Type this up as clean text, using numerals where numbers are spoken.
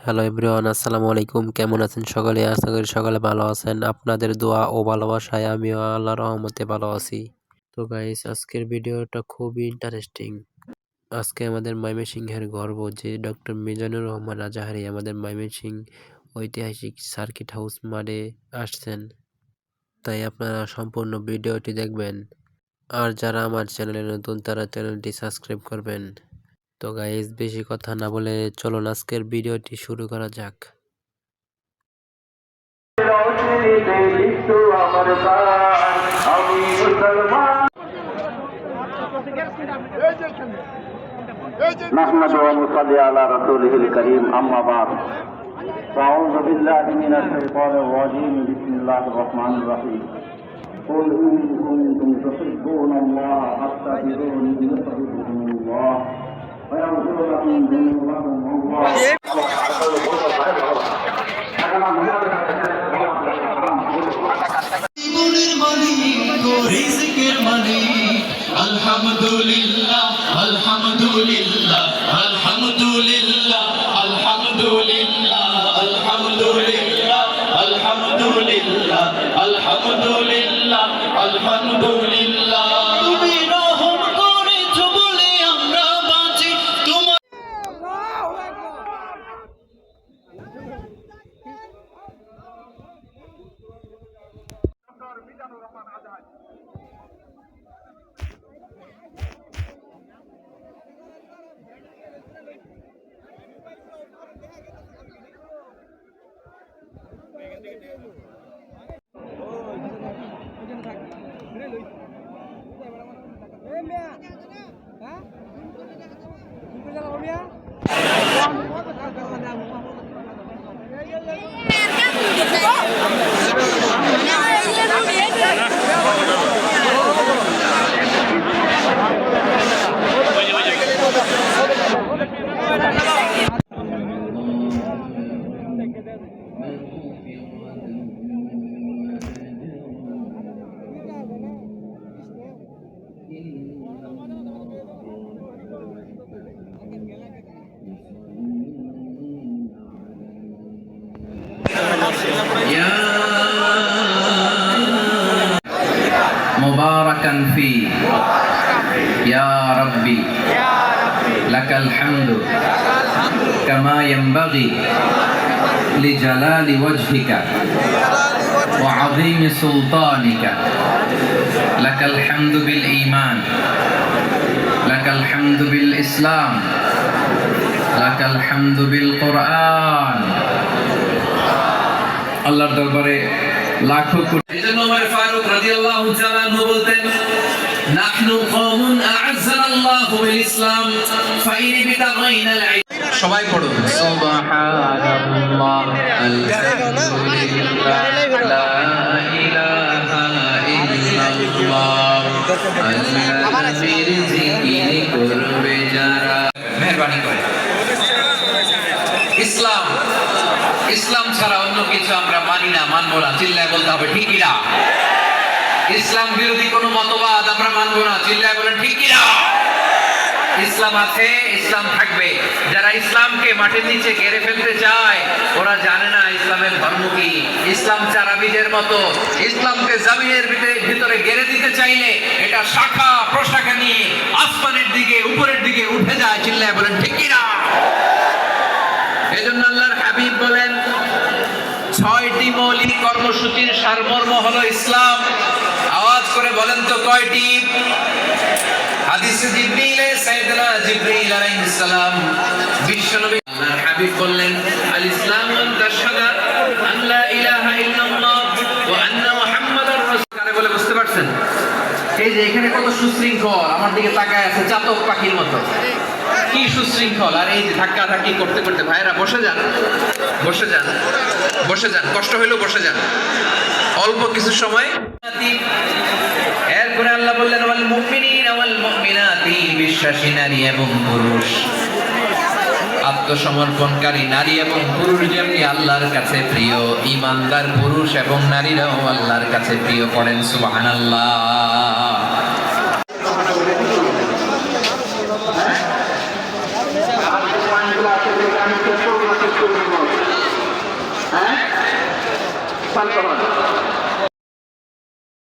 Hello everyone, আসসালামু আলাইকুম। কেমন আছেন সকলে? আশা করি সকলে ভালো আছেন। আপনাদের দোয়া ও ভালোবাসায় আমিও আল্লাহর রহমতে ভালো আছি। তো গাইস, আজকের ভিডিওটা খুবই ইন্টারেস্টিং। আজকে আমাদের ময়মনসিংহের গর্ব যে ডক্টর মিজানুর রহমান আজাহারি আমাদের ময়মনসিংহ ঐতিহাসিক সার্কিট হাউস মাঠে আসছেন। তাই আপনারা সম্পূর্ণ ভিডিওটি দেখবেন। আর যারা আমার চ্যানেলে নতুন তারা চ্যানেলটি সাবস্ক্রাইব করবেন। তো গাইস, বেশি কথা না বলে চলুন আজকের ভিডিওটি শুরু করা যাক। نحمده ونصلي على رسوله الكريم أما بعد فأعوذ بالله من الشيطان الرجيم بسم الله الرحمن الرحيم قل إن كنتم تحبون الله فاتبعوني يحببكم الله ويغفر لكم ذنوبكم والله আলহামদুলিল্লাহ আলহামদুলিল্লাহ আলহামদুলিল্লাহ আলহামদুলিল্লাহ আলহামদুলিল্লাহ আলহামদুলিল্লাহ আলহামদুলিল্লাহ আলহামদুলিল্লাহ তুমি রহম করেছো বলে আমরা বাঁচি তোমার مباركا فيه يا ربي لك الحمد كما ينبغي لجلال وجهك وعظيم سلطانك لك الحمد بالإيمان لك الحمد بالإسلام لك الحمد بالقرآن আল্লাহর দরবারে লাখো কোটি। এজন্য ওমর ফারুক রাদিয়াল্লাহু তাআলা আনহু বলতেন, নাহনু কওমুন আ'আজ্জানাল্লাহু বিল ইসলাম ফাইন বিতাগাইনাল ইলম। সবাই পড়ুন, সুবহানাল্লাহ আলহামদুলিল্লাহ লা ইলাহা ইল্লাল্লাহ আল্লাহর জিকির করবে যারা। মেহেরবানি করে ইসলাম ছাড়া অন্য কিছু আমরা মানি না, মানবো না। চিল্লায় বলতে হবে ঠিক কিনা? ইসলাম বিরোধী কোনো মতবাদ আমরা মানবো না। চিল্লায় বলেন ঠিক কিনা? ইসলাম আছে, ইসলাম থাকবে। যারা ইসলামকে মাটির নিচে গেড়ে ফেলতে চায় ওরা জানে না ইসলামের ধর্ম কি। ইসলাম চারা বীজের মতো, ইসলামকে জমিনের ভিতরে গেড়ে দিতে চাইলে এটা শাখা প্রশাখা নিয়ে আসমানের দিকে উপরের দিকে উঠে যায়। চিল্লায় বলেন ঠিক কিনা? এজন্য আল্লাহর হাবিব বলেন, 6টি মৌলিক কর্মসূচির সারমর্ম হলো ইসলাম। আওয়াজ করে বলেন তো কয়টি? হাদিসে জিবরিলে সাইয়েদনা জিবরিল আলাইহিস সালাম বিশ্বনবী আল্লাহর হাবিব বললেন, আল ইসলামু আন তাশহাদা আন লা ইলাহা ইল্লাল্লাহ ওয়া আন্না মুহাম্মাদার রাসূল। কারে বলে বুঝতে পারছেন? এই যে এখানে কত সুশৃঙ্খল, আমার দিকে তাকায় আছে চাতক পাখির মতো। কি সুশৃঙ্খল! আর এই যে ধাক্কা ধাক্কি করতে করতে, ভাইরা বসে যান, বসে যান, বসে যান, কষ্ট হইলেও বসে যান, অল্প কিছু সময়। এরপরে আল্লাহ বললেন, ওয়াল মুমিনিনা ওয়াল মুমিনাতি, বিশ্বাসী নারী এবং পুরুষ, আত্মসমর্পণকারী নারী এবং পুরুষ যেমনি আল্লাহর কাছে প্রিয়, ঈমানদার পুরুষ এবং নারীরাও আল্লাহর কাছে প্রিয়। পড়েন সুবহানাল্লাহ। হ্যাঁ শান্ত হন